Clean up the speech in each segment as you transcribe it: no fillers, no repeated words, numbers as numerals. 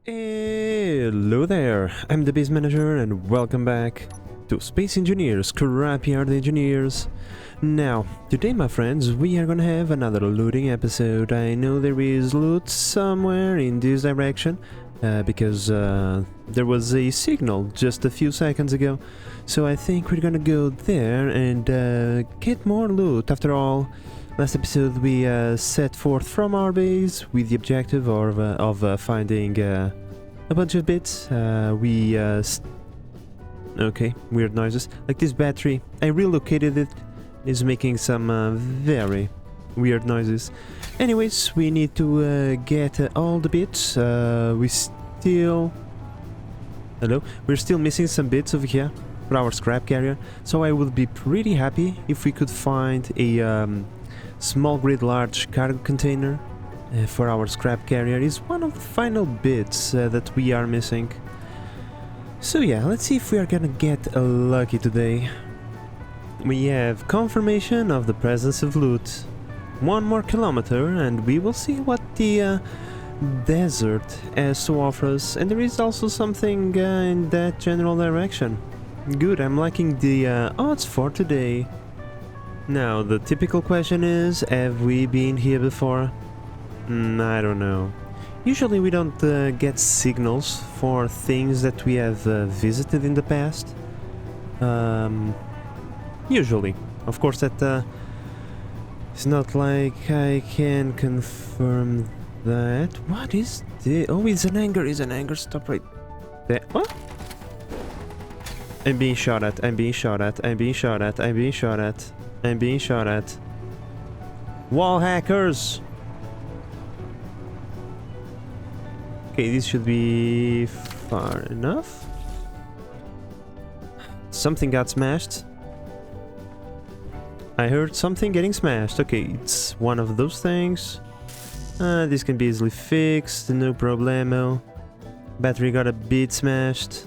Hello there, I'm the base manager and welcome back to Space Engineers, Scrapyard Engineers. Now, today my friends, we are gonna have another looting episode. I know there is loot somewhere in this direction, because there was a signal just a few seconds ago. So I think we're gonna go there and get more loot. After all, last episode we set forth from our base with the objective of finding a bunch of bits. Okay, weird noises. Like this battery, I relocated it. It's making some very weird noises. Anyways, we need to get all the bits. We're still missing some bits over here for our scrap carrier. So I would be pretty happy if we could find a small grid large cargo container for our scrap carrier. Is one of the final bits that we are missing. So yeah, let's see if we are gonna get lucky today. We have confirmation of the presence of loot. One more kilometer and we will see what the desert has to offer us, and there is also something in that general direction. Good, I'm liking the odds for today. Now, the typical question is, have we been here before? I don't know. Usually we don't get signals for things that we have visited in the past. Usually. Of course that it's not like I can confirm that. What is this? Oh, it's an anger, stop right there. What? I'm being shot at, I'm being shot at. Wall hackers! Okay, this should be far enough. Something got smashed. I heard something getting smashed. Okay, it's one of those things. This can be easily fixed, no problemo. Battery got a bit smashed.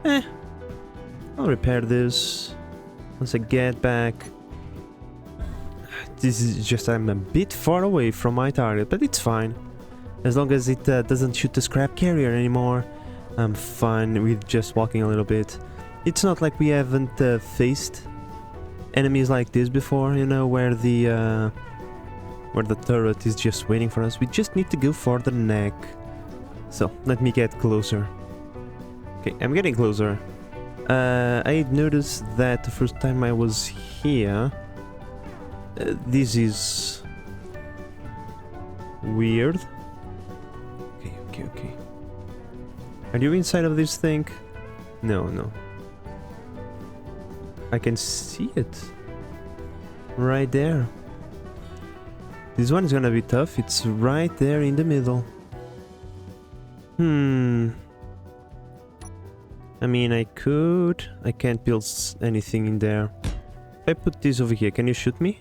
I'll repair this once I get back. This is just, I'm a bit far away from my target, but it's fine. As long as it doesn't shoot the scrap carrier anymore, I'm fine with just walking a little bit. It's not like we haven't faced enemies like this before, you know, where the turret is just waiting for us. We just need to go for the neck. So, let me get closer. Okay, I'm getting closer. I noticed that the first time I was here, this is weird. Okay. Are you inside of this thing? No. I can see it. Right there. This one is gonna be tough. It's right there in the middle. I mean, I can't build anything in there. If I put this over here, can you shoot me?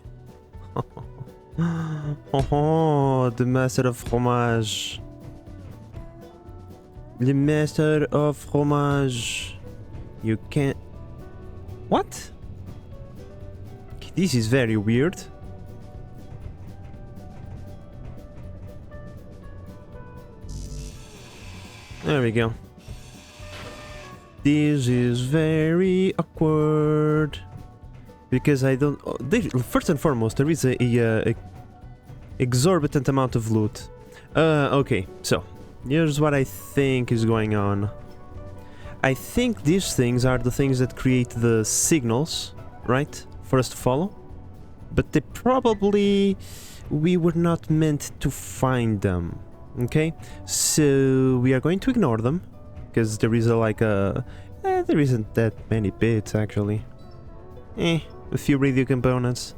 Oh, the master of fromage. The master of fromage. You can't... What? Okay, this is very weird. There we go. This is very awkward. Because I don't... first and foremost, there is a exorbitant amount of loot. Okay, so here's what I think is going on. I think these things are the things that create the signals, right, for us to follow. But they probably... we were not meant to find them, okay? So we are going to ignore them, because there is there isn't that many bits, actually. A few radio components.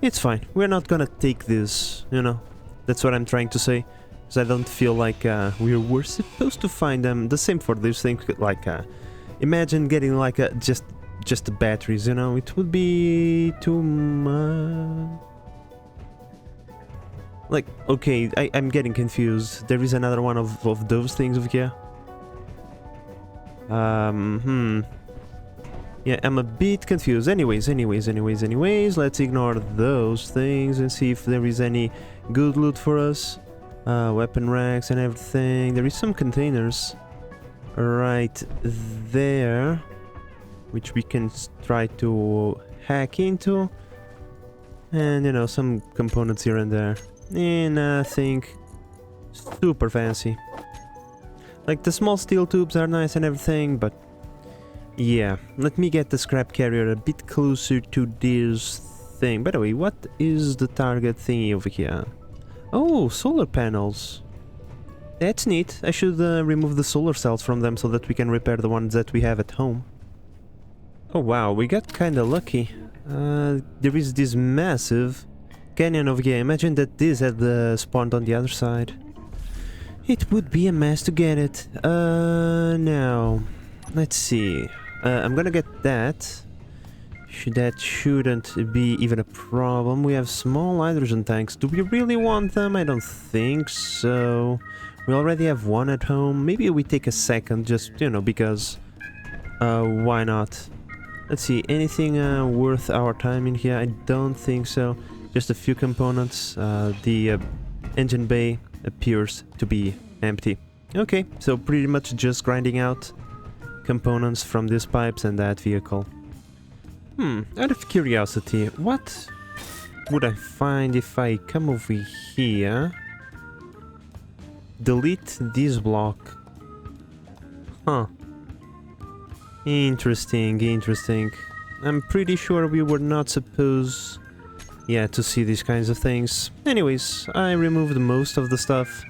It's fine, we're not gonna take this, you know? That's what I'm trying to say. Because I don't feel like we were supposed to find them. The same for this thing, like imagine getting like just the batteries, you know? It would be too much. Like, okay, I'm getting confused. There is another one of those things over here. Yeah, I'm a bit confused. Anyways, let's ignore those things and see if there is any good loot for us. Weapon racks and everything. There is some containers right there, which we can try to hack into. And, you know, some components here and there. And nothing super fancy. Like, the small steel tubes are nice and everything, but... yeah, let me get the scrap carrier a bit closer to this thing. By the way, what is the target thingy over here? Oh, solar panels. That's neat. I should remove the solar cells from them so that we can repair the ones that we have at home. Oh wow, we got kinda lucky. There is this massive canyon over here. Imagine that this had spawned on the other side. It would be a mess to get it. Now, let's see. I'm gonna get that. That shouldn't be even a problem. We have small hydrogen tanks. Do we really want them? I don't think so. We already have one at home. Maybe we take a second, just, you know, because... why not? Let's see, anything worth our time in here? I don't think so. Just a few components. The engine bay appears to be empty. Okay, so pretty much just grinding out components from these pipes and that vehicle. Out of curiosity, what would I find if I come over here? Delete this block. Huh. Interesting, interesting. I'm pretty sure we were not supposed, yeah, to see these kinds of things. Anyways, I removed most of the stuff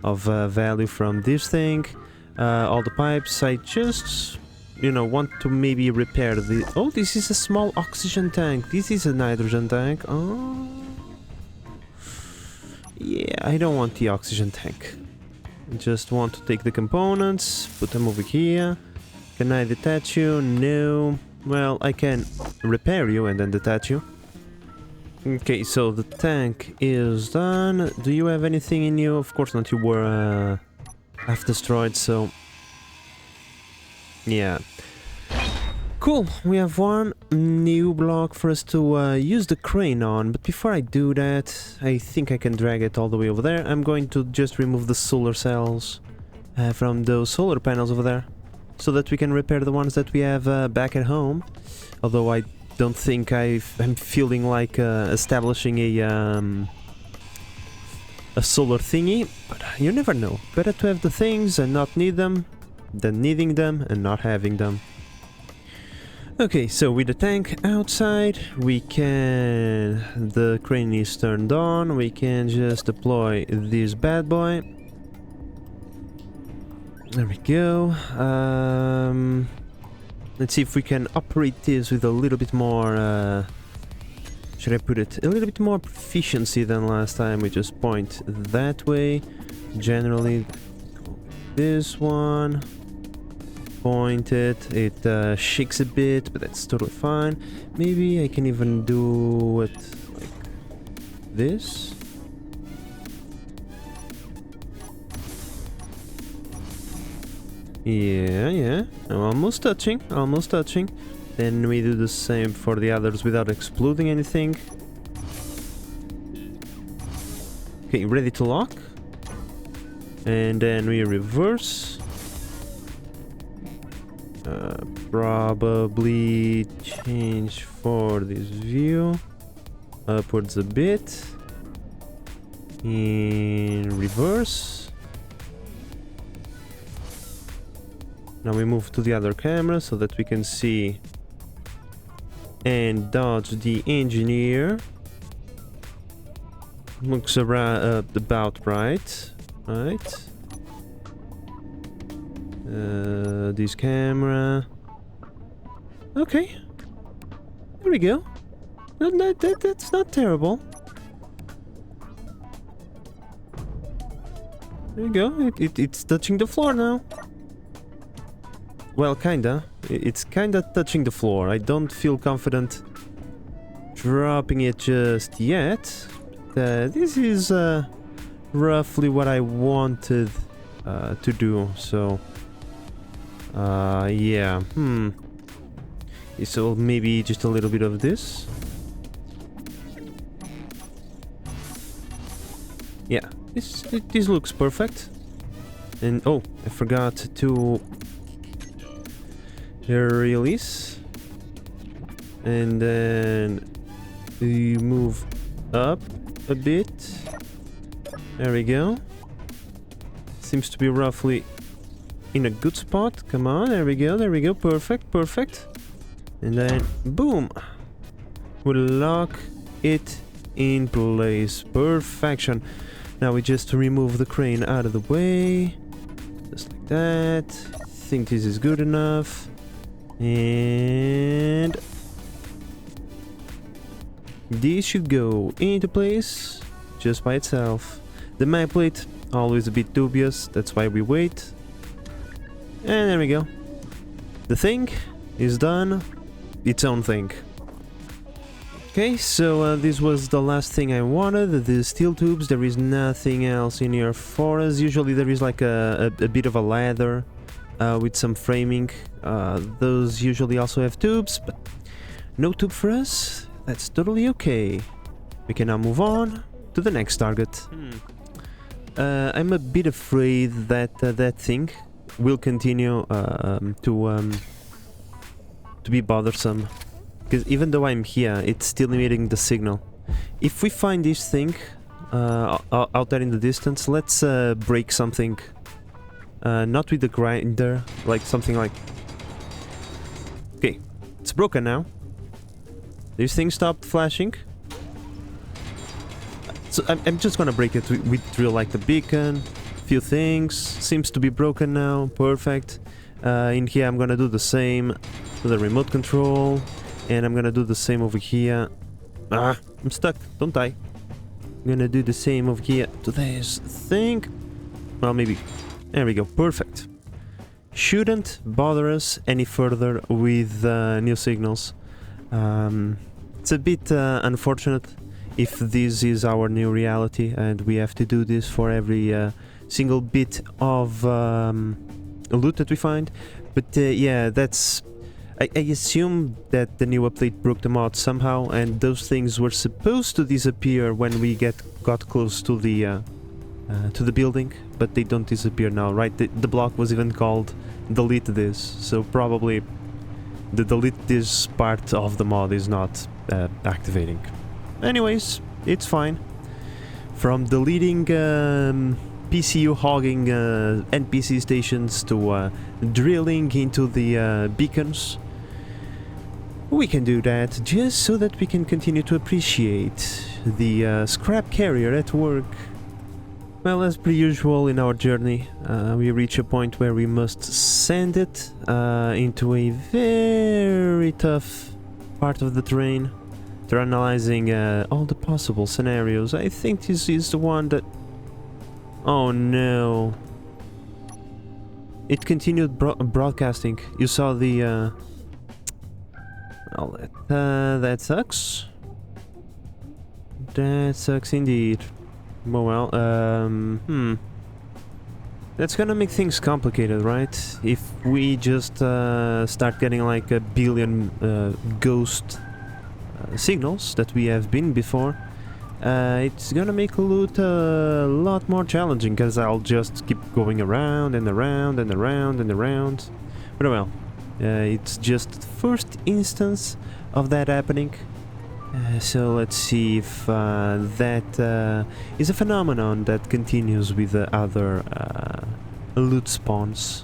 of value from this thing. All the pipes. I just, you know, want to maybe repair the... oh, this is a small oxygen tank. This is a nitrogen tank. Oh. Yeah, I don't want the oxygen tank. I just want to take the components, put them over here. Can I detach you? No. Well, I can repair you and then detach you. Okay, so the tank is done. Do you have anything in you? Of course not, you were half destroyed, so... yeah. Cool, we have one new block for us to use the crane on, but before I do that, I think I can drag it all the way over there. I'm going to just remove the solar cells from those solar panels over there, so that we can repair the ones that we have back at home. Although I don't think I'm feeling like establishing a solar thingy, but you never know. Better to have the things and not need them than needing them and not having them. Okay, so with the tank outside, we can... the crane is turned on, we can just deploy this bad boy. There we go. Let's see if we can operate this with a little bit more... should I put it? A little bit more proficiency than last time. We just point that way. Generally, this one. Point it. It shakes a bit, but that's totally fine. Maybe I can even do it like this. Yeah. I'm almost touching, almost touching. Then we do the same for the others without exploding anything. Okay, ready to lock. And then we reverse. Probably change for this view. Upwards a bit. In reverse. Now we move to the other camera so that we can see and dodge the engineer. Looks around about right. Right. This camera. Okay. There we go. That's not terrible. There you go. It's touching the floor now. Well, kinda. It's kinda touching the floor. I don't feel confident dropping it just yet. This is roughly what I wanted to do, so... yeah, so maybe just a little bit of this. Yeah, This looks perfect. And oh, I forgot to release. And then we move up a bit. There we go. Seems to be roughly in a good spot. Come on, there we go, perfect, perfect. And then, boom! We'll lock it in place. Perfection. Now we just remove the crane out of the way. Just like that. I think this is good enough. And this should go into place just by itself. The map plate, always a bit dubious, that's why we wait. And there we go. The thing is done. Its own thing. Okay, so this was the last thing I wanted, the steel tubes. There is nothing else in here for us. Usually there is like a bit of a ladder with some framing. Those usually also have tubes, but no tube for us. That's totally okay. We can now move on to the next target. I'm a bit afraid that that thing will continue to be bothersome. Because even though I'm here, it's still emitting the signal. If we find this thing out there in the distance, let's break something. Not with the grinder, like something like... Okay, it's broken now. This thing stopped flashing. So I'm just gonna break it with drill like the beacon. Few things. Seems to be broken now. Perfect. In here I'm gonna do the same to the remote control. And I'm gonna do the same over here. Ah, I'm stuck. Don't die. I'm gonna do the same over here to this thing. Well, maybe. There we go. Perfect. Shouldn't bother us any further with new signals. It's a bit unfortunate if this is our new reality and we have to do this for every single bit of loot that we find. But yeah, that's... I assume that the new update broke the mod somehow, and those things were supposed to disappear when we got close to the building, but they don't disappear now, right? The block was even called delete this, so probably the delete this part of the mod is not activating. Anyways, it's fine. From deleting PCU hogging NPC stations to drilling into the beacons, we can do that just so that we can continue to appreciate the scrap carrier at work. Well, as per usual in our journey, we reach a point where we must send it into a very tough part of the terrain. They're analyzing all the possible scenarios. I think this is the one that... Oh no. It continued broadcasting. You saw the... Well, that sucks. That sucks indeed. Well, that's gonna make things complicated, right? If we just start getting like a billion ghost signals that we have been before, it's gonna make loot a lot more challenging, because I'll just keep going around and around and around and around. But well, it's just the first instance of that happening. So let's see if that is a phenomenon that continues with the other loot spawns.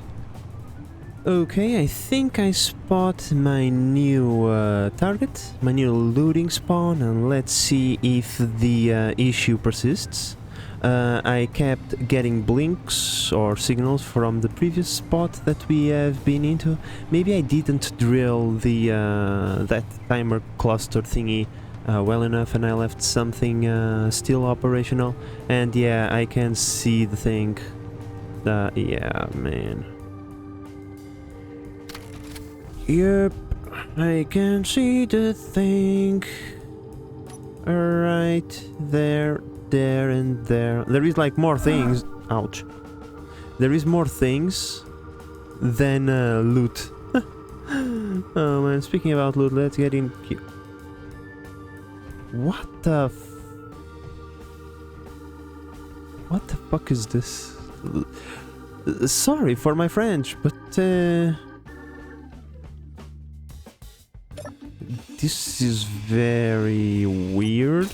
Okay, I think I spot my new target, my new looting spawn, and let's see if the issue persists. I kept getting blinks or signals from the previous spot that we have been into. Maybe I didn't drill the that timer cluster thingy well enough, and I left something still operational. And yeah, I can see the thing. Yeah, man. Yep, I can see the thing. Right there. There and there. There is like more things. Ouch. There is more things than loot. Oh man, speaking about loot, let's get in here. What the What the fuck is this? Sorry for my French, but this is very weird.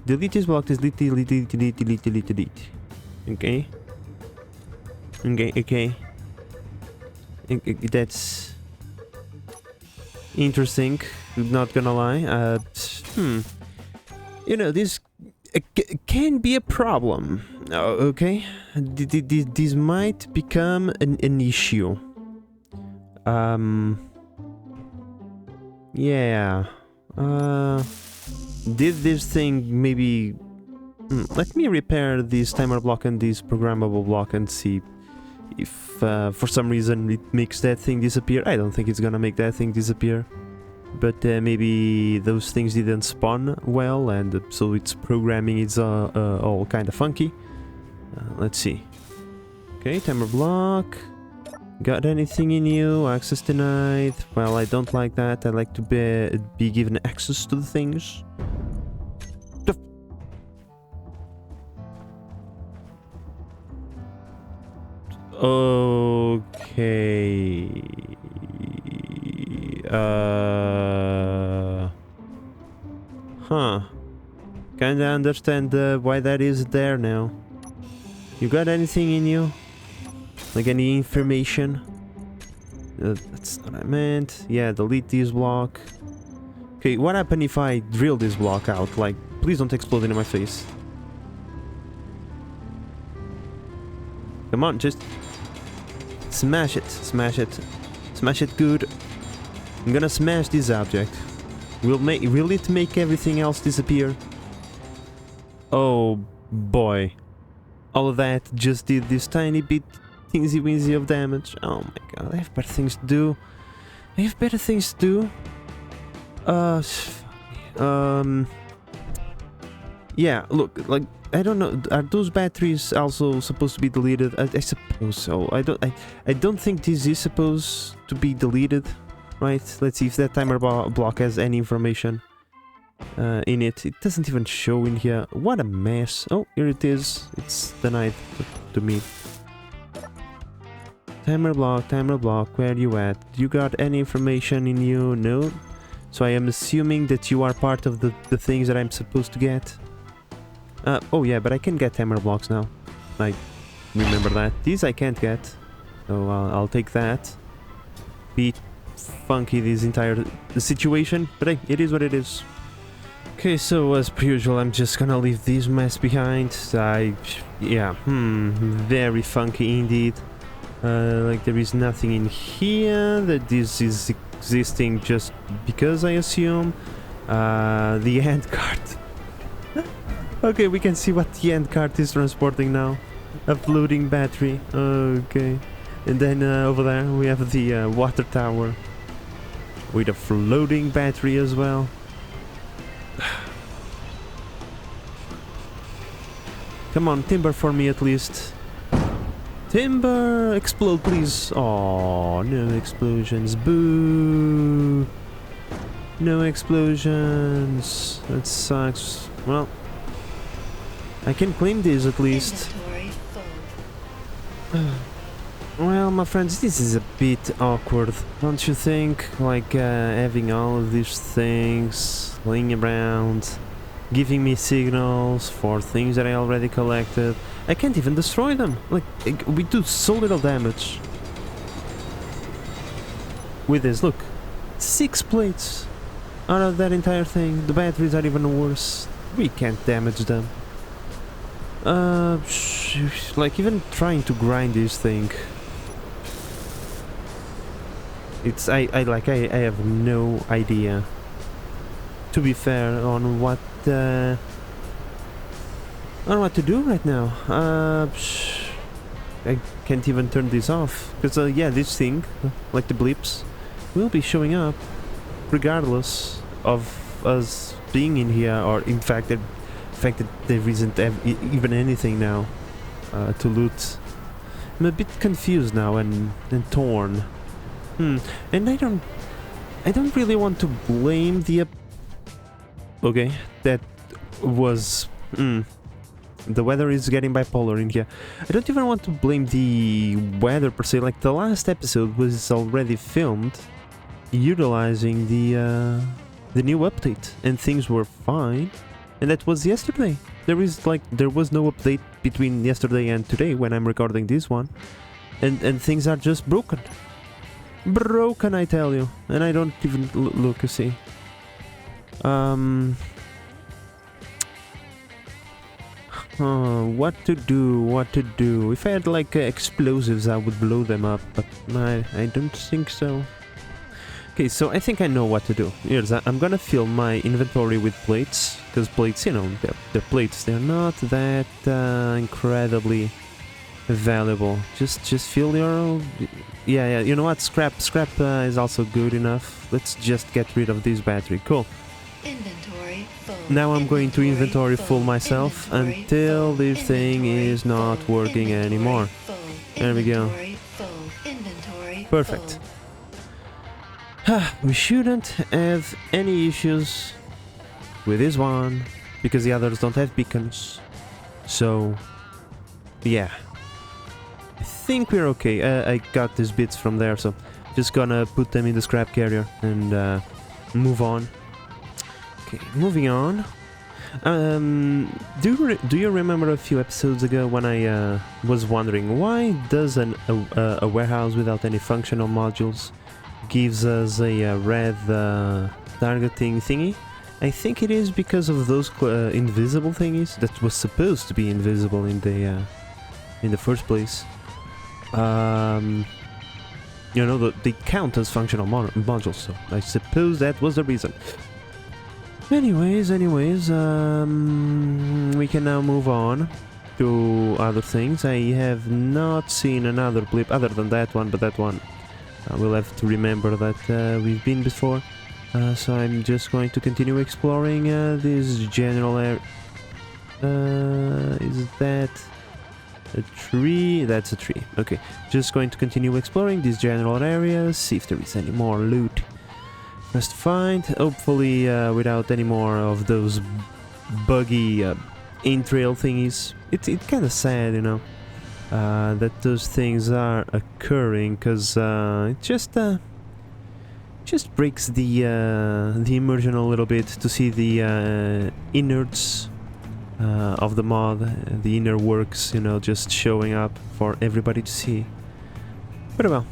Delete is blocked. Delete, delete, delete, delete, delete, delete, delete. Okay. Okay, okay. That's interesting. Not gonna lie. You know, this can be a problem. Okay, this might become an issue. Yeah. Did this thing maybe... let me repair this timer block and this programmable block and see if for some reason it makes that thing disappear. I don't think it's gonna make that thing disappear. But maybe those things didn't spawn well, and so its programming is all kind of funky. Let's see. Okay, timer block. Got anything in you? Access denied. Well, I don't like that. I like to be given access to the things. Okay. Huh. Kinda understand why that is there now. You got anything in you? Like any information? That's what I meant. Yeah, delete this block. Okay, what happened if I drill this block out? Like, please don't explode into my face. Come on, just smash it, smash it, smash it good. I'm gonna smash this object. Will it make everything else disappear? Oh boy. All of that just did this tiny bit teensy weensy of damage. Oh my god, I have better things to do. I have better things to do. Yeah, look, like, I don't know, are those batteries also supposed to be deleted? I suppose so. I don't think this is supposed to be deleted, right? Let's see if that timer block has any information in it. It doesn't even show in here. What a mess. Oh, here it is. It's denied to me. Timer block, where you at? You got any information in you? No? So I am assuming that you are part of the things that I'm supposed to get. Oh yeah, but I can get timer blocks now. I remember that. These I can't get. So I'll take that. Be funky this entire situation, but hey, it is what it is. Okay, so as per usual, I'm just gonna leave this mess behind. Yeah, very funky indeed. Like there is nothing in here, that this is existing just because I assume. The end card. Okay, we can see what the end card is transporting now. A floating battery. Okay. And then over there we have the water tower. With a floating battery as well. Come on, timber for me at least. Timber! Explode, please! Oh, no explosions. Boo! No explosions. That sucks. Well, I can claim this at least. Well, my friends, this is a bit awkward, don't you think? Like having all of these things laying around, giving me signals for things that I already collected. I can't even destroy them. Like, we do so little damage. With this, look. 6 plates out of that entire thing. The batteries are even worse. We can't damage them. Like, even trying to grind this thing. It's, I have no idea. To be fair, on what to do right now. I can't even turn this off because yeah, this thing, like the blips, will be showing up regardless of us being in here, or in fact that there isn't even anything now to loot. I'm a bit confused now and torn. And I don't really want to blame the okay, that was... the weather is getting bipolar in here. I don't even want to blame the weather per se, like the last episode was already filmed utilizing the new update, and things were fine, and that was yesterday. There was no update between yesterday and today when I'm recording this one, and things are just broken. Broken, I tell you, and I don't even look, you see. What to do? If I had like explosives, I would blow them up, but I don't think so. Okay, so I think I know what to do. Here's, I'm gonna fill my inventory with plates, because plates, you know, they're plates. They're not that incredibly valuable. Just fill your... Yeah, you know what? Scrap is also good enough. Let's just get rid of this battery. Cool. Inventory full. Now I'm going to inventory full myself until this thing is not working anymore. There we go. Perfect. We shouldn't have any issues with this one, because the others don't have beacons. So, yeah. I think we're okay. I got these bits from there, so just gonna put them in the scrap carrier and move on. Okay, moving on. Do you remember a few episodes ago when I was wondering why does a warehouse without any functional modules gives us a red targeting thingy? I think it is because of those invisible thingies that was supposed to be invisible in the first place. You know, they count as functional modules, so I suppose that was the reason. Anyways, we can now move on to other things. I have not seen another blip other than that one, but that one we'll have to remember that we've been before. So I'm just going to continue exploring this general area. Is that a tree? That's a tree. Okay, just going to continue exploring these general areas, see if there is any more loot. First find, hopefully without any more of those buggy in-trail thingies. It's kind of sad, you know, that those things are occurring, because it just breaks the immersion a little bit to see the innards of the mod, the inner works, you know, just showing up for everybody to see. But well,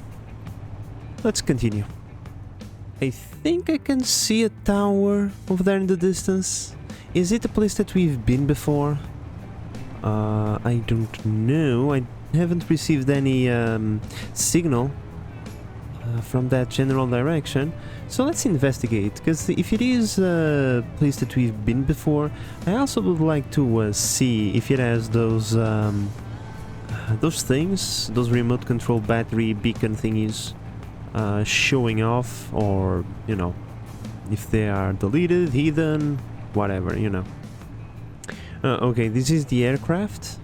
let's continue. I think I can see a tower over there in the distance. Is it a place that we've been before? I don't know. I haven't received any signal from that general direction. So let's investigate, because if it is a place that we've been before, I also would like to see if it has those things, those remote control battery beacon thingies showing off, or, you know, if they are deleted, hidden, whatever, you know. Okay, this is the aircraft,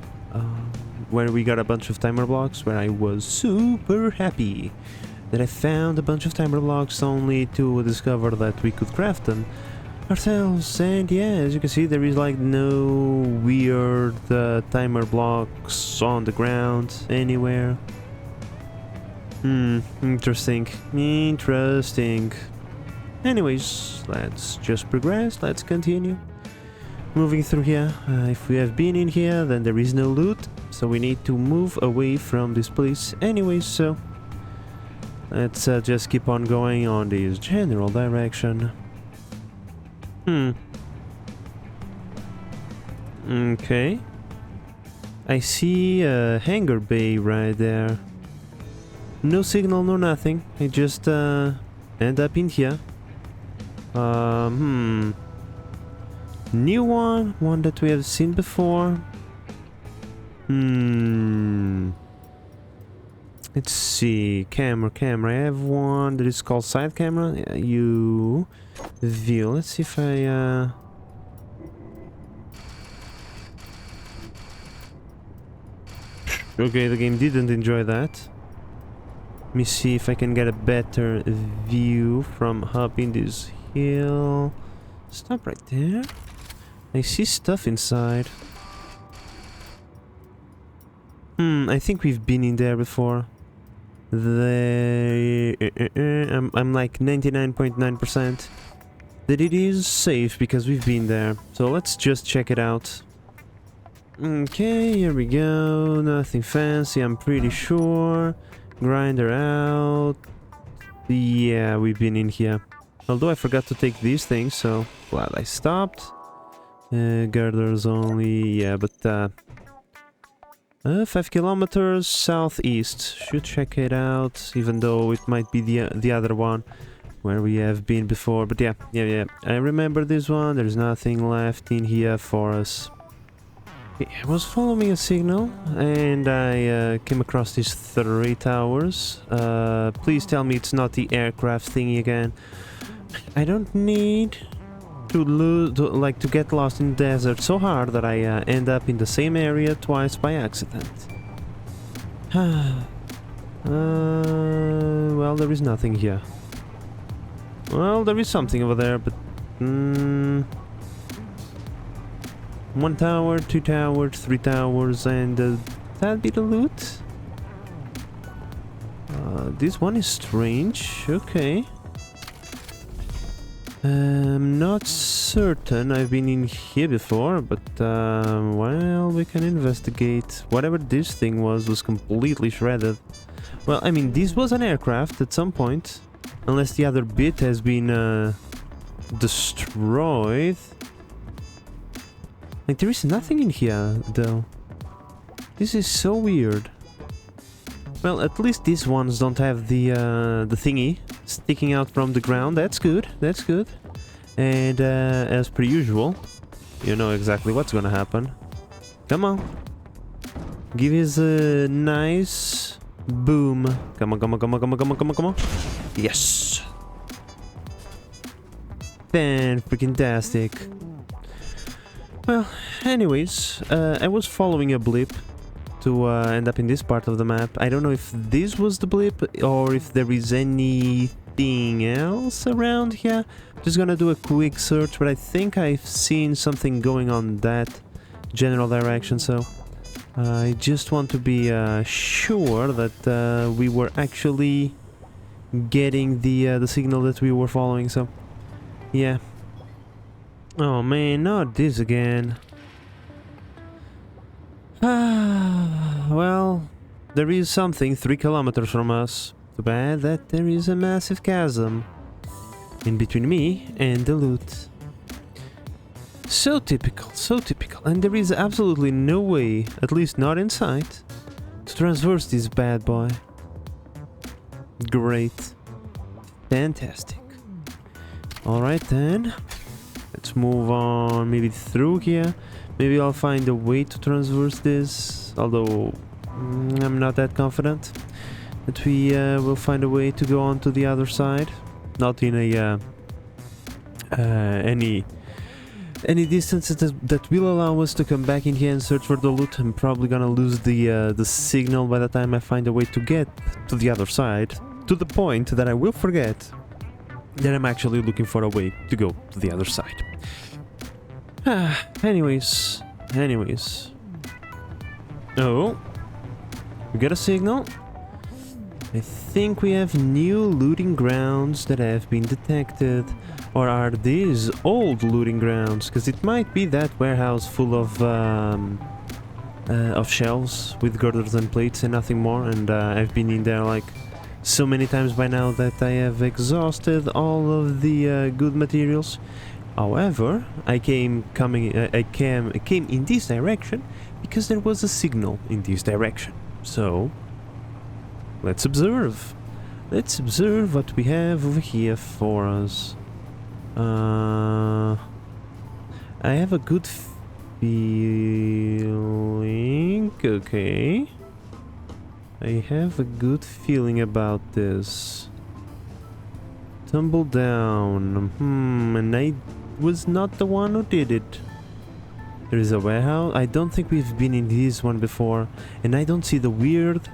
where we got a bunch of timer blocks, where I was super happy that I found a bunch of timer blocks only to discover that we could craft them ourselves. And yeah, as you can see, there is like no weird timer blocks on the ground anywhere. Interesting. Anyways, let's just progress, let's continue. Moving through here, if we have been in here, then there is no loot, so we need to move away from this place anyways, so let's just keep on going on this general direction. Okay. I see a hangar bay right there. No signal, no nothing. I just end up in here. New one that we have seen before. Let's see, camera. I have one that is called side camera. View. Let's see if I Okay, the game didn't enjoy that. Let me see if I can get a better view from up in this hill. Stop right there. I see stuff inside. I think we've been in there before. I'm like 99.9% that it is safe because we've been there. So let's just check it out. Okay, here we go. Nothing fancy, I'm pretty sure. Grinder out. Yeah, we've been in here. Although I forgot to take these things, so glad I stopped. Girders only, yeah, but 5 kilometers southeast. Should check it out, even though it might be the other one where we have been before. But yeah. I remember this one. There's nothing left in here for us. I was following a signal and I came across these 3 towers. Please tell me it's not the aircraft thingy again. I don't need to get lost in the desert so hard that I end up in the same area twice by accident. Well, there is nothing here. Well, there is something over there, but 1 tower, 2 towers, 3 towers, and that'd be the loot. This one is strange. Okay. I'm not certain I've been in here before, but well, we can investigate. Whatever this thing was completely shredded. Well, I mean, this was an aircraft at some point, unless the other bit has been destroyed. Like, there is nothing in here, though. This is so weird. Well, at least these ones don't have the thingy sticking out from the ground. That's good. That's good. And as per usual, you know exactly what's gonna happen. Come on. Give us a nice boom. Come on, come on, come on, come on, come on, come on, come on. Yes. Fan-freaking-tastic. Well, anyways, I was following a blip to end up in this part of the map. I don't know if this was the blip or if there is anything else around here. Just gonna do a quick search, but I think I've seen something going on that general direction, so I just want to be sure that we were actually getting the signal that we were following, so yeah. Oh man, not this again. Well, there is something 3 kilometers from us. Too bad that there is a massive chasm in between me and the loot. So typical, and there is absolutely no way, at least not in sight, to traverse this bad boy. Great. Fantastic. Alright then, let's move on, maybe through here. Maybe I'll find a way to traverse this, although I'm not that confident that we will find a way to go on to the other side. Not in a any distances that will allow us to come back in here and search for the loot. I'm probably gonna lose the signal by the time I find a way to get to the other side, to the point that I will forget that I'm actually looking for a way to go to the other side. Anyways. Oh, we got a signal. I think we have new looting grounds that have been detected. Or are these old looting grounds? Because it might be that warehouse full of shelves with girders and plates and nothing more. And I've been in there like so many times by now that I have exhausted all of the good materials. However, I came in this direction because there was a signal in this direction. So let's observe. Let's observe what we have over here for us. I have a good feeling. Okay. I have a good feeling about this. Tumble down. And I was not the one who did it. There is a warehouse. I don't think we've been in this one before. And I don't see the weird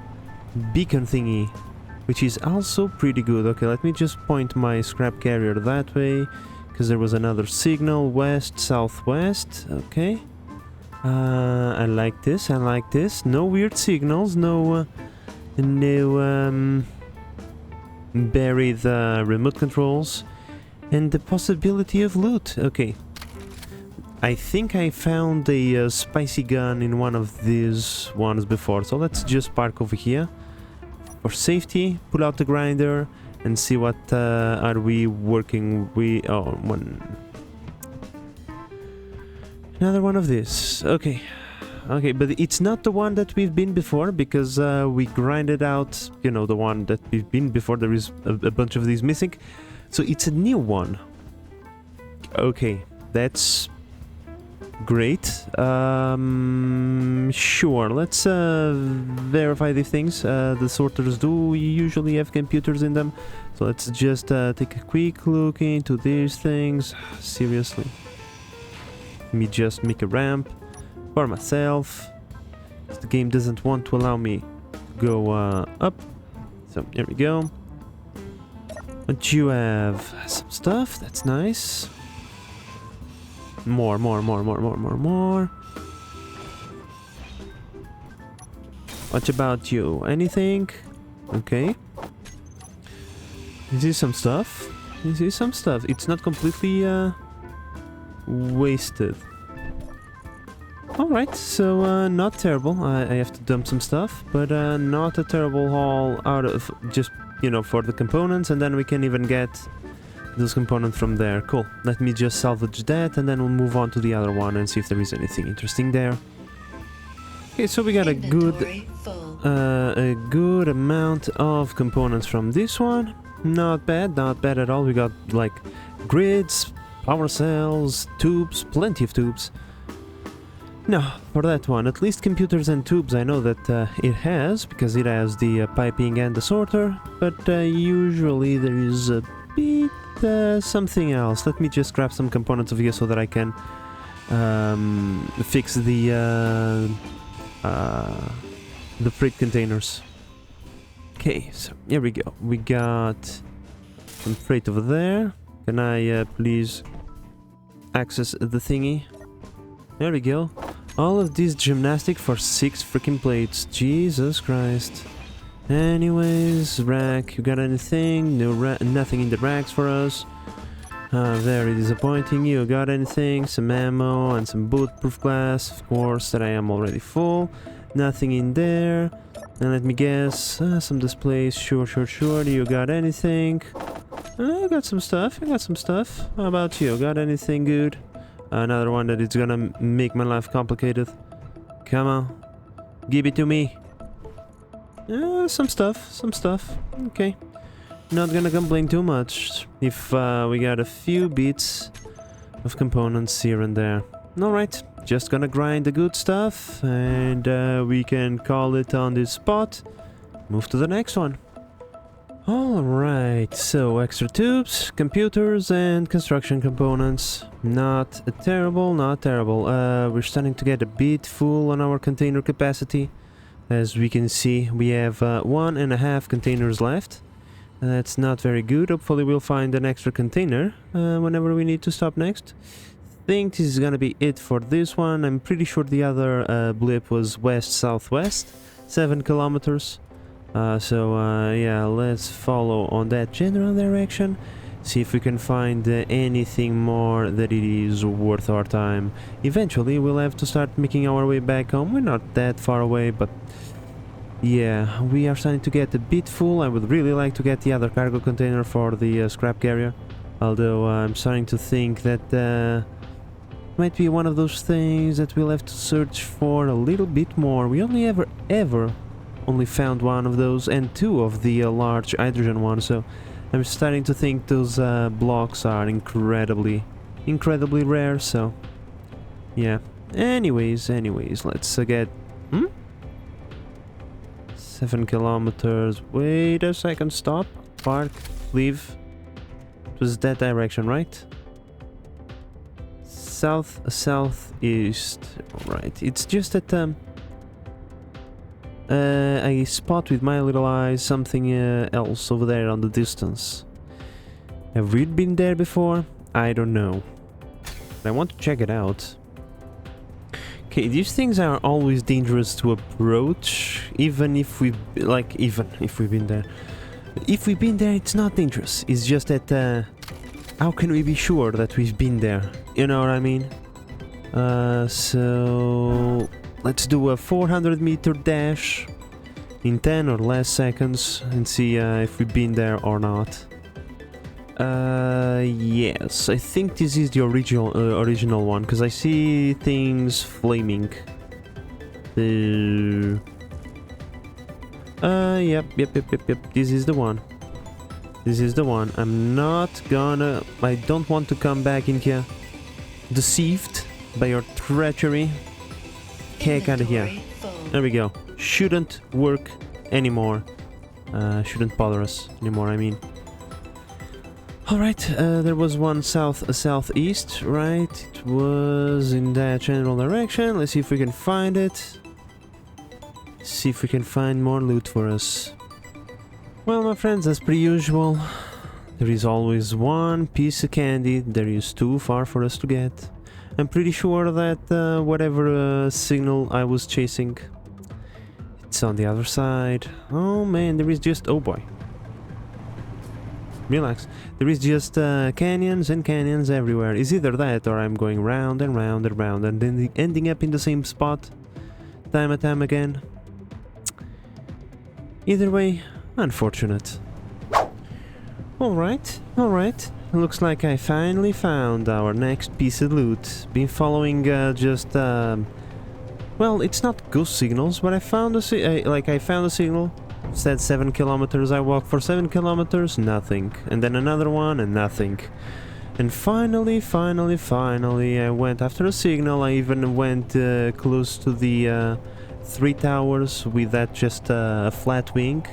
beacon thingy, which is also pretty good. Okay, let me just point my scrap carrier that way, because there was another signal, west, southwest. Okay. I like this, I like this. No weird signals, no buried remote controls, and the possibility of loot. Okay. I think I found a spicy gun in one of these ones before, so let's just park over here. For safety, pull out the grinder and see what are we working with. Oh, another one of this. Okay. Okay, but it's not the one that we've been before, because we grinded out, you know, the one that we've been before. There is a bunch of these missing. So it's a new one. Okay, that's great. Sure, let's verify these things. The sorters do usually have computers in them. So let's just take a quick look into these things. Seriously. Let me just make a ramp for myself. The game doesn't want to allow me to go up. So here we go. What you have? Some stuff. That's nice. More. What about you? Anything? Okay. This is some stuff. This is some stuff. It's not completely wasted. Alright, so not terrible. I have to dump some stuff, but not a terrible haul out of just, you know, for the components, and then we can even get those components from there. Cool. Let me just salvage that, and then we'll move on to the other one and see if there is anything interesting there. Okay, so we got a good amount of components from this one. Not bad at all. We got like grids, power cells, tubes, plenty of tubes. Now, for that one, at least computers and tubes I know that it has, because it has the piping and the sorter, but usually there is a bit something else. Let me just grab some components over here so that I can fix the freight containers. Okay, so here we go. We got some freight over there. Can I please access the thingy? There we go. All of this gymnastic for 6 freaking plates. Jesus Christ. Anyways, rack, you got anything? No, nothing in the racks for us. Very disappointing. You got anything? Some ammo and some bulletproof glass, of course, that I am already full. Nothing in there. And let me guess, some displays. Sure. You got anything? I got some stuff. How about you? Got anything good? Another one that is gonna make my life complicated. Come on. Give it to me. Some stuff. Okay. Not gonna complain too much if we got a few bits of components here and there. Alright, just gonna grind the good stuff and we can call it on this spot. Move to the next one. Alright, so extra tubes, computers and construction components. Not terrible. We're starting to get a bit full on our container capacity. As we can see, we have 1.5 containers left. That's not very good. Hopefully we'll find an extra container whenever we need to stop next. Think this is gonna be it for this one. I'm pretty sure the other blip was west-southwest, 7 kilometers. Yeah, let's follow on that general direction. See if we can find anything more that it is worth our time. Eventually we'll have to start making our way back home. We're not that far away, but yeah, we are starting to get a bit full. I would really like to get the other cargo container for the scrap carrier, although I'm starting to think that might be one of those things that we'll have to search for a little bit more. We only ever only found one of those and 2 of the large hydrogen ones, so I'm starting to think those blocks are incredibly rare, so yeah. Anyways, let's get 7 kilometers. Wait a second, stop, park, leave. It was that direction, right? Southeast. Right, it's just that I spot with my little eyes something else over there on the distance. Have we been there before? I don't know. But I want to check it out. Okay, these things are always dangerous to approach, even if we've been there. If we've been there, it's not dangerous. It's just that, how can we be sure that we've been there? You know what I mean? So let's do a 400-meter dash in 10 or less seconds and see if we've been there or not. Yes, I think this is the original one, because I see things flaming. Yep, this is the one. This is the one. I don't want to come back in here deceived by your treachery. Heck out of here. There we go. Shouldn't work anymore. Shouldn't bother us anymore, I mean. Alright, there was one southeast, right? It was in that general direction. Let's see if we can find it. See if we can find more loot for us. Well, my friends, as per usual, there is always one piece of candy that is too far for us to get. I'm pretty sure that whatever signal I was chasing, it's on the other side. Oh man, there is just... oh boy. Relax. There is just canyons and canyons everywhere. It's either that or I'm going round and round and round and then ending up in the same spot time and time again. Either way, unfortunate. Alright. Looks like I finally found our next piece of loot. Been following well, it's not ghost signals, but I found I found a signal. Said 7 kilometers, I walked for 7 kilometers, nothing. And then another one and nothing. And finally, I went after a signal. I even went close to the 3 towers with that just a flat wing.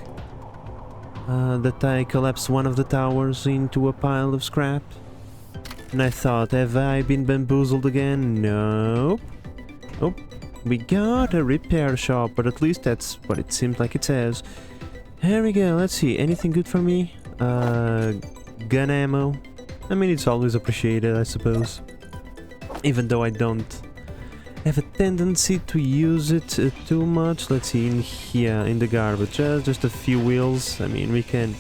That I collapsed one of the towers into a pile of scrap. And I thought, have I been bamboozled again? Nope. Oh, we got a repair shop, but at least that's what it seems like it says. Here we go, let's see, anything good for me? Gun ammo. I mean, it's always appreciated, I suppose. Even though I don't have a tendency to use it too much. Let's see, in here, in the garbage, just a few wheels. I mean, we can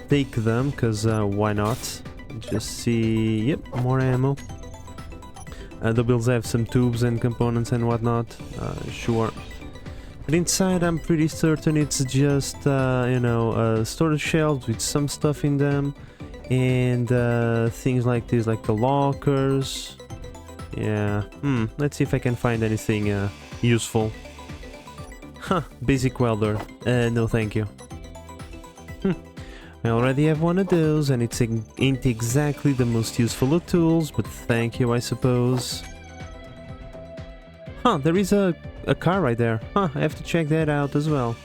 take them, because why not? Just see, yep, more ammo. The wheels have some tubes and components and whatnot, sure. But inside I'm pretty certain it's just, you know, storage shelves with some stuff in them. And things like this, like the lockers. Yeah, let's see if I can find anything useful. Huh, basic welder. No thank you. I already have one of those, and it ain't exactly the most useful of tools, but thank you, I suppose. Huh, there is a car right there. Huh, I have to check that out as well.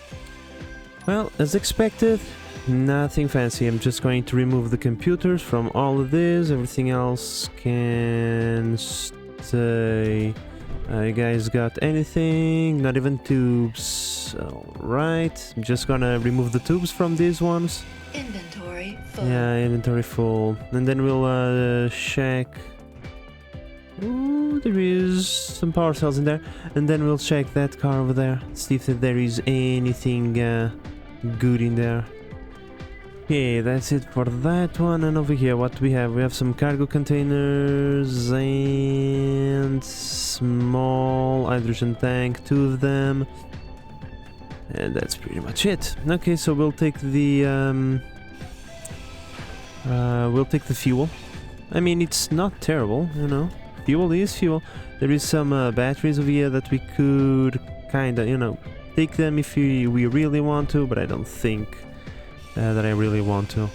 Well, as expected, nothing fancy. I'm just going to remove the computers from all of this. Everything else can stay. You guys got anything? Not even tubes. Alright, I'm just gonna remove the tubes from these ones. Inventory full. Yeah, inventory full. And then we'll check. Ooh, there is some power cells in there. And then we'll check that car over there. See if there is anything good in there. Okay, that's it for that one. And over here, what do we have? We have some cargo containers and small hydrogen tank, 2 of them. And that's pretty much it. Okay, so we'll take the fuel. I mean, it's not terrible, you know. Fuel is fuel. There is some batteries over here that we could kinda, you know, take them if we really want to, but I don't think that I really want to.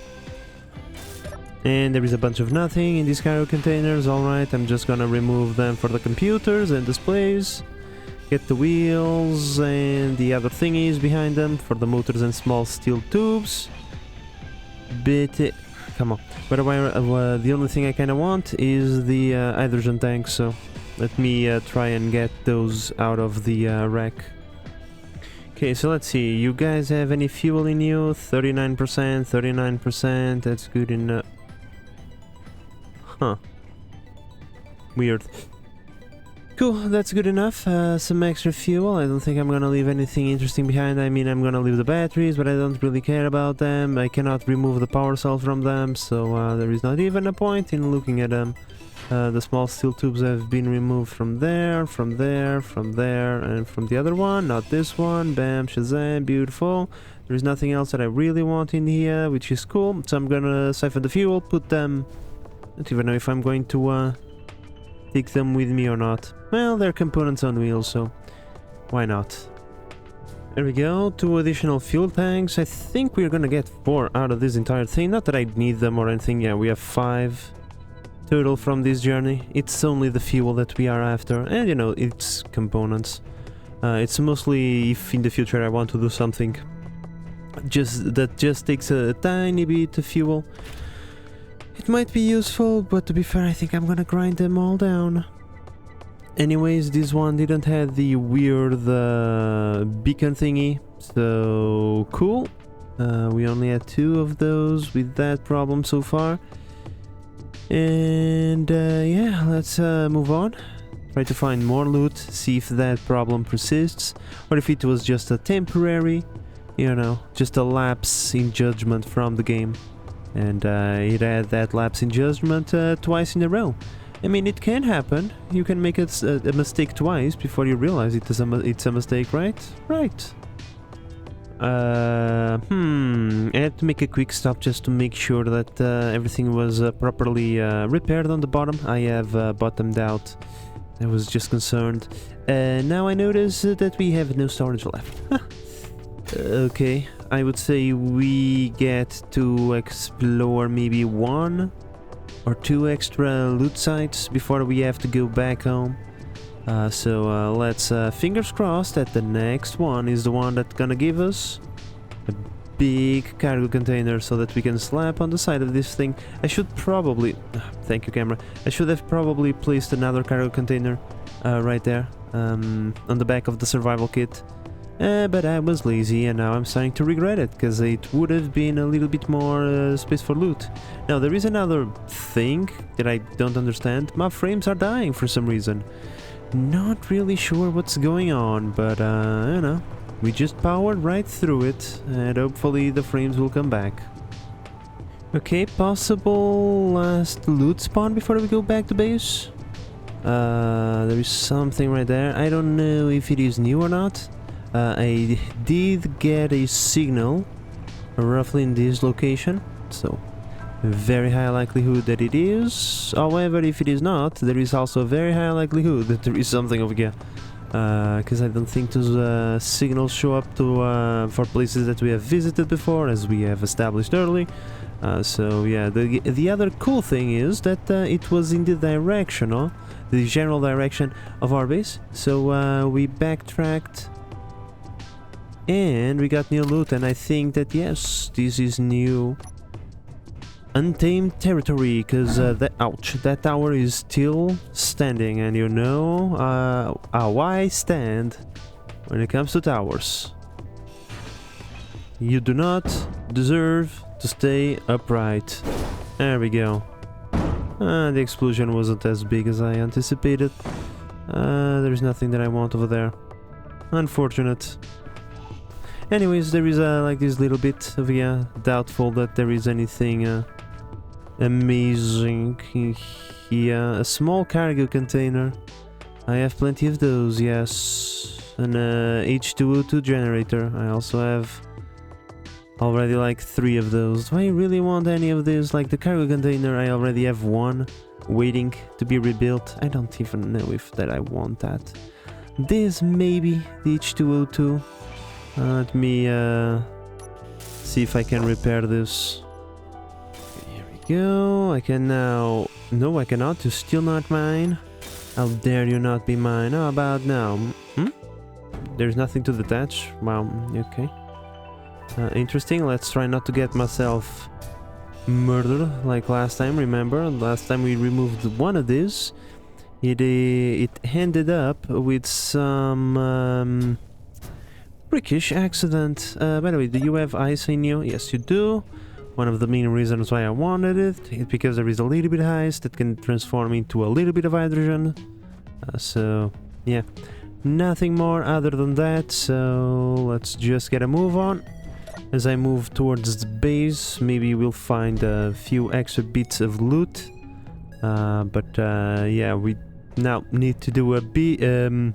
And there is a bunch of nothing in these cargo containers. Alright, I'm just gonna remove them for the computers and displays. Get the wheels and the other thingies behind them for the motors and small steel tubes. But come on. But the only thing I kind of want is the hydrogen tank, so let me try and get those out of the wreck. Okay, so let's see. You guys have any fuel in you? 39%, 39%. That's good enough. Huh. Weird. Cool, that's good enough. Some extra fuel. I don't think I'm gonna leave anything interesting behind. I mean, I'm gonna leave the batteries, but I don't really care about them. I cannot remove the power cells from them, so there is not even a point in looking at them. The small steel tubes have been removed from there, from there, from there, and from the other one. Not this one. Bam, shazam, beautiful. There is nothing else that I really want in here, which is cool. So I'm gonna siphon the fuel, put them... I don't even know if I'm going to take them with me or not. Well, they're components on wheels, so why not? There we go, 2 additional fuel tanks. I think we're gonna get 4 out of this entire thing. Not that I need them or anything. Yeah, we have 5 total from this journey. It's only the fuel that we are after, and you know, it's components. It's mostly if in the future I want to do something that just takes a tiny bit of fuel. It might be useful, but to be fair, I think I'm gonna grind them all down. Anyways, this one didn't have the weird beacon thingy, so cool. We only had 2 of those with that problem so far. And yeah, let's move on. Try to find more loot, see if that problem persists, or if it was just a temporary, you know, just a lapse in judgment from the game. And it had that lapse in judgment twice in a row. I mean, it can happen. You can make a mistake twice before you realize it's a mistake, right? Right. I had to make a quick stop just to make sure that everything was properly repaired on the bottom. I have bottomed out. I was just concerned. Now I notice that we have no storage left. Okay, I would say we get to explore maybe 1 or 2 extra loot sites before we have to go back home. So let's fingers crossed that the next one is the one that's gonna give us a big cargo container so that we can slap on the side of this thing. I should probably... thank you, camera. I should have probably placed another cargo container right there on the back of the survival kit. But I was lazy and now I'm starting to regret it, because it would have been a little bit more space for loot. Now there is another thing that I don't understand. My frames are dying for some reason. Not really sure what's going on, but you know, we just powered right through it and hopefully the frames will come back. Okay, possible last loot spawn before we go back to base. There is something right there. I don't know if it is new or not. I did get a signal roughly in this location, so very high likelihood that it is. However, if it is not, there is also a very high likelihood that there is something over here, because I don't think those signals show up to for places that we have visited before, as we have established early. So yeah, the other cool thing is that it was in the direction, the general direction of our base. So we backtracked and we got new loot, and I think that yes, this is new untamed territory, because that tower is still standing, and you know how I stand when it comes to towers. You do not deserve to stay upright. There we go. The explosion wasn't as big as I anticipated. There's nothing that I want over there. Unfortunate. Anyways, there is like this little bit of doubtful that there is anything amazing in here. A small cargo container. I have plenty of those, yes. An H2O2 generator. I also have already like 3 of those. Do I really want any of this? Like the cargo container, I already have 1 waiting to be rebuilt. I don't even know if that I want that. This maybe, the H2O2. Let me see if I can repair this. Okay, here we go. I can now... No, I cannot. You're still not mine. How dare you not be mine? How about now? There's nothing to detach. Wow, okay. Interesting. Let's try not to get myself murdered like last time. Remember, last time we removed one of these. It ended up with some... freakish accident. By the way, do you have ice in you? Yes, you do. One of the main reasons why I wanted it is because there is a little bit of ice that can transform into a little bit of hydrogen. So, yeah, nothing more other than that, so let's just get a move on. As I move towards the base, maybe we'll find a few extra bits of loot. Yeah, we now need to do an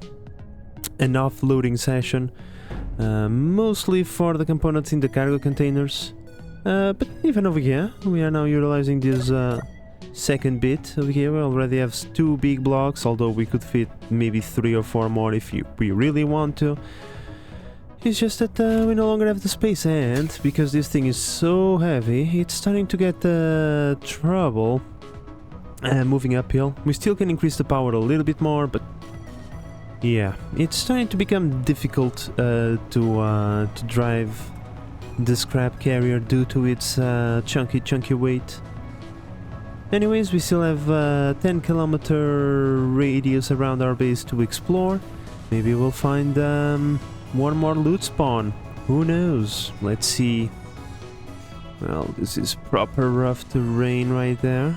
offloading session, mostly for the components in the cargo containers. But even over here, we are now utilizing this second bit over here. We already have 2 big blocks, although we could fit maybe 3 or 4 more if we really want to. It's just that we no longer have the space, and because this thing is so heavy, it's starting to get trouble moving uphill. We still can increase the power a little bit more, but yeah, it's starting to become difficult to drive the scrap carrier due to its chunky weight. Anyways, we still have a 10-kilometer radius around our base to explore. Maybe we'll find one more loot spawn. Who knows? Let's see. Well, this is proper rough terrain right there.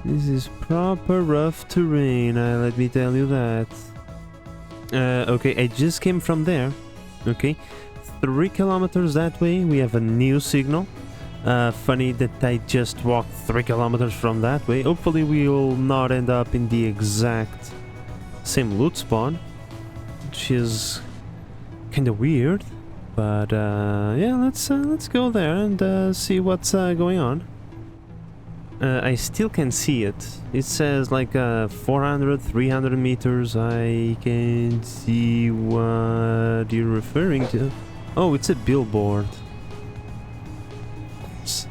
This is proper rough terrain, let me tell you that. Okay, I just came from there. Okay, 3 kilometers that way, we have a new signal. Funny that I just walked 3 kilometers from that way. Hopefully we will not end up in the exact same loot spawn, which is kind of weird. But yeah, let's go there and see what's going on. I still can see it. It says like 400, 300 meters. I can see what you're referring to. Oh, it's a billboard. Oops.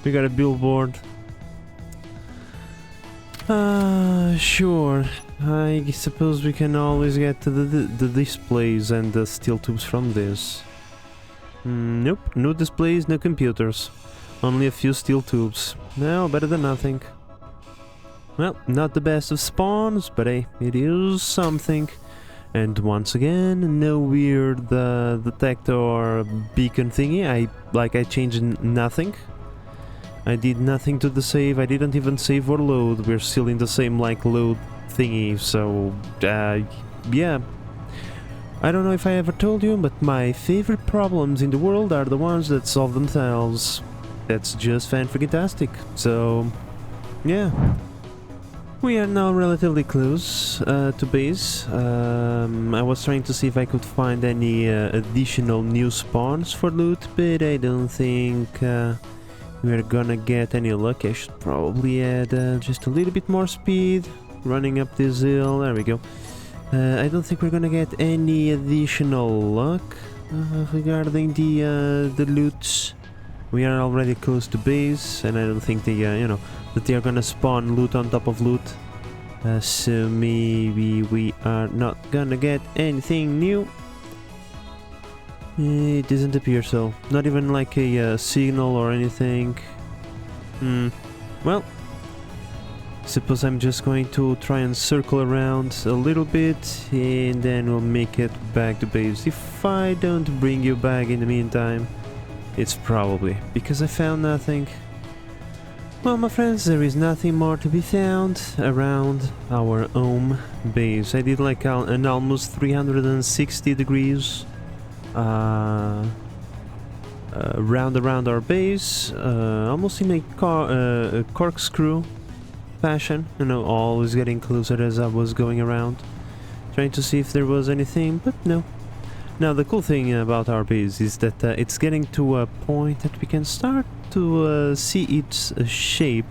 We got a billboard. Sure. I suppose we can always get to the displays and the steel tubes from this. Nope, no displays, no computers. Only a few steel tubes. Well, better than nothing. Well, not the best of spawns, but hey, it is something. And once again, no weird detector beacon thingy. I changed nothing. I did nothing to the save. I didn't even save or load. We're still in the same like load thingy. So yeah. I don't know if I ever told you, but my favorite problems in the world are the ones that solve themselves. That's just fan-freaking-tastic. So, yeah. We are now relatively close to base. I was trying to see if I could find any additional new spawns for loot, but I don't think we're gonna get any luck. I should probably add just a little bit more speed. Running up this hill. There we go. I don't think we're gonna get any additional luck regarding the loot. We are already close to base, and I don't think they, that they are gonna spawn loot on top of loot. So maybe we are not gonna get anything new. It doesn't appear so. Not even like a signal or anything. Well, suppose I'm just going to try and circle around a little bit, and then we'll make it back to base. If I don't bring you back in the meantime, it's probably because I found nothing. Well, my friends, there is nothing more to be found around our home base. I did like an almost 360 degrees around our base, almost in a corkscrew fashion, always getting closer as I was going around, trying to see if there was anything, but no. Now, the cool thing about our base is that it's getting to a point that we can start to see its shape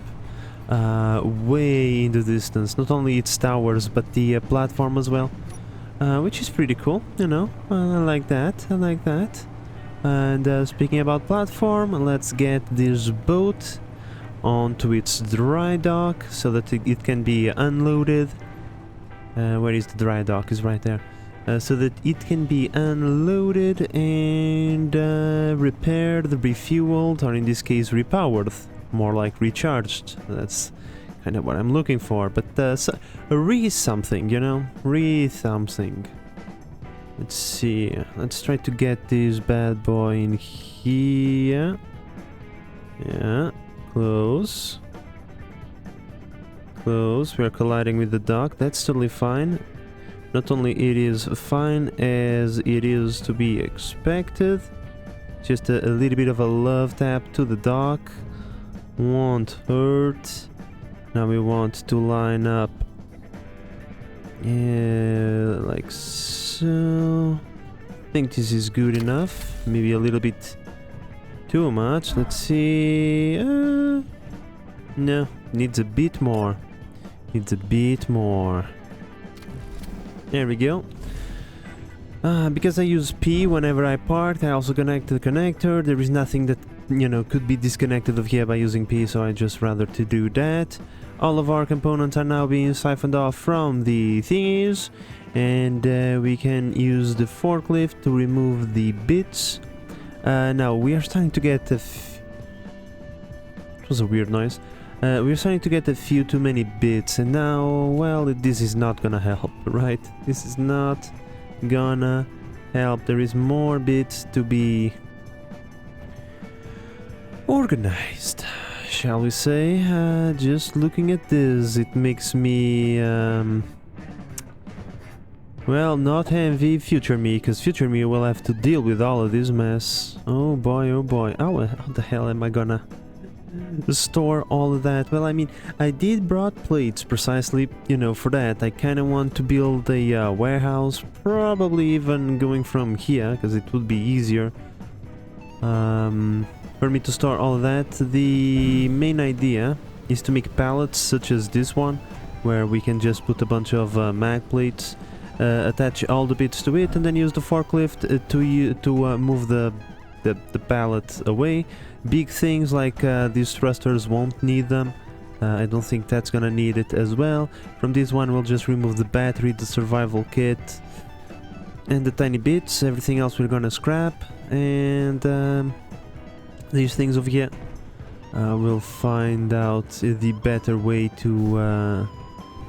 way in the distance. Not only its towers, but the platform as well, which is pretty cool, I like that, And speaking about platform, let's get this boat onto its dry dock so that it can be unloaded. Where is the dry dock? Is right there. So that it can be unloaded and repaired, refueled, or in this case repowered, more like recharged. That's kind of what I'm looking for, but something, something. Let's see. Let's try to get this bad boy in here. Yeah. Close. Close. We are colliding with the dock. That's totally fine. Not only it is fine as it is to be expected. Just a little bit of a love tap to the dock. Won't hurt. Now we want to line up. Yeah, like so. I think this is good enough. Maybe a little bit too much. Let's see. No, needs a bit more. Needs a bit more. There we go. Because I use P whenever I part, I also connect the connector. There is nothing that, you know, could be disconnected of here by using P, so I just rather to do that. All of our components are now being siphoned off from the thingies, and we can use the forklift to remove the bits. Now we are starting to get a it was a weird noise. We're starting to get a few too many bits, and now, well, this is not gonna help, right? This is not gonna help. There is more bits to be organized, shall we say. Just looking at this, it makes me, well, not envy future me, because future me will have to deal with all of this mess. Oh boy, oh boy. How the hell am I gonna store all of that? Well, I mean, I did brought plates precisely, you know, for that. I kind of want to build a warehouse, probably even going from here, because it would be easier for me to store all of that. The main idea is to make pallets such as this one, where we can just put a bunch of mag plates, attach all the bits to it, and then use the forklift to move the pallet away. Big things like these thrusters won't need them. I don't think that's gonna need it as well. From this one we'll just remove the battery, the survival kit, and the tiny bits. Everything else we're gonna scrap. And these things over here, we'll find out the better way to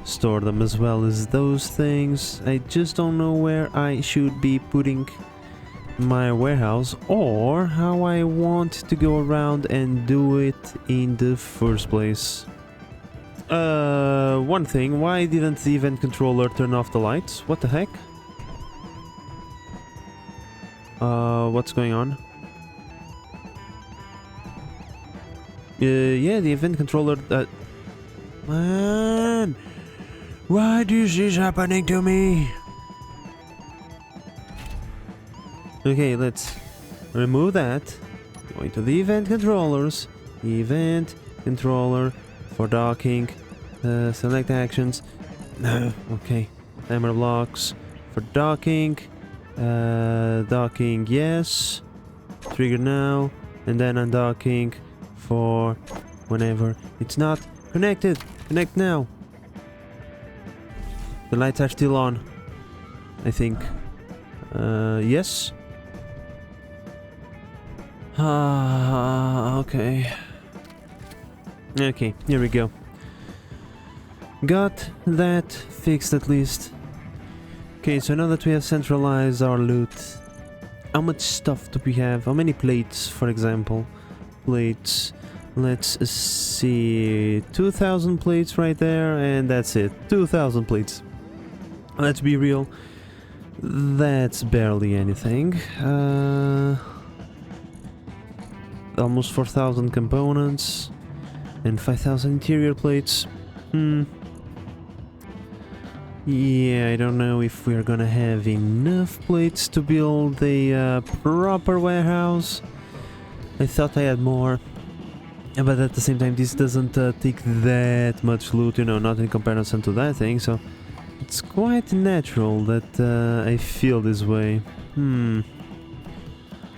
store them, as well as those things. I just don't know where I should be putting my warehouse, or how I want to go around and do it in the first place. One thing, why didn't the event controller turn off the lights? What the heck? What's going on? Yeah, the event controller, man, why is this happening to me? Okay, let's remove that. Go into the event controllers. Event controller for docking. Select actions. Okay. Timer blocks for docking. Docking, yes. Trigger now. And then undocking for whenever it's not connected. Connect now. The lights are still on, I think. Yes. Okay. Okay, here we go. Got that fixed at least. Okay, so now that we have centralized our loot, how much stuff do we have? How many plates, for example? Plates. Let's see. 2,000 plates right there, and that's it. 2,000 plates. Let's be real. That's barely anything. Almost 4,000 components and 5,000 interior plates. Yeah, I don't know if we're gonna have enough plates to build a proper warehouse. I thought I had more, but at the same time this doesn't take that much loot, you know, not in comparison to that thing, so it's quite natural that I feel this way.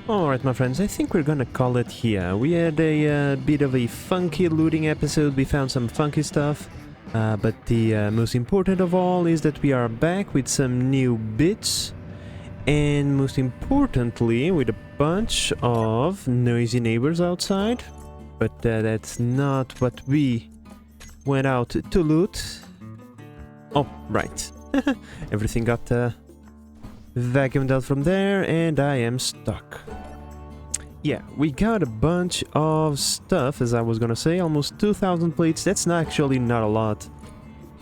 Alright, my friends, I think we're gonna call it here. We had a bit of a funky looting episode, we found some funky stuff, but the most important of all is that we are back with some new bits, and most importantly with a bunch of noisy neighbors outside. But that's not what we went out to loot. Oh, right. Everything got vacuumed out from there, and I am stuck. Yeah, we got a bunch of stuff, as I was gonna say, almost 2,000 plates. That's actually not a lot,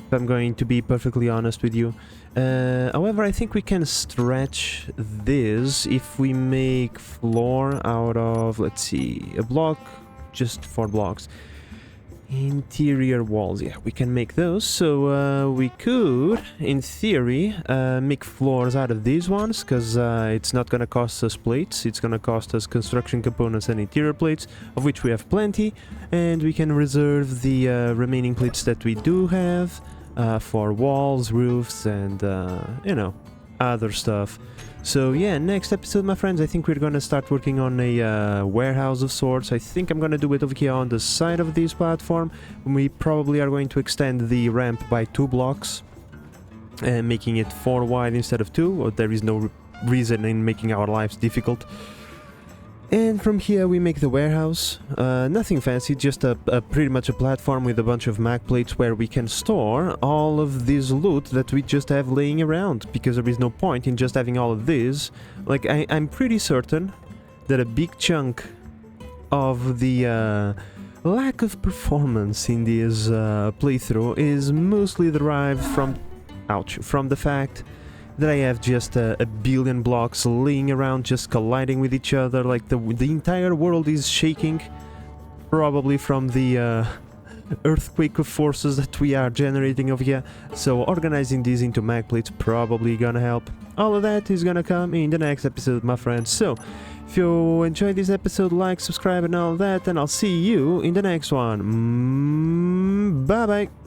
if I'm going to be perfectly honest with you. However, I think we can stretch this if we make floor out of, let's see, a block, just 4 blocks. Interior walls, yeah, we can make those. So we could, in theory, make floors out of these ones, because it's not gonna cost us plates, it's gonna cost us construction components and interior plates, of which we have plenty, and we can reserve the remaining plates that we do have for walls, roofs, and you know, other stuff. So yeah, next episode, my friends, I think we're gonna start working on a warehouse of sorts. I think I'm gonna do it over here on the side of this platform. We probably are going to extend the ramp by 2 blocks, making it 4 wide instead of 2, or there is no reason in making our lives difficult. And from here we make the warehouse. Nothing fancy, just a pretty much a platform with a bunch of mag plates where we can store all of this loot that we just have laying around, because there is no point in just having all of this. Like, I'm pretty certain that a big chunk of the lack of performance in this playthrough is mostly derived from, from the fact that I have just a billion blocks laying around, just colliding with each other. Like the entire world is shaking, probably from the earthquake of forces that we are generating over here. So organizing these into mag plates probably gonna help. All of that is gonna come in the next episode, my friends. So if you enjoyed this episode, like, subscribe and all that, and I'll see you in the next one. Bye bye.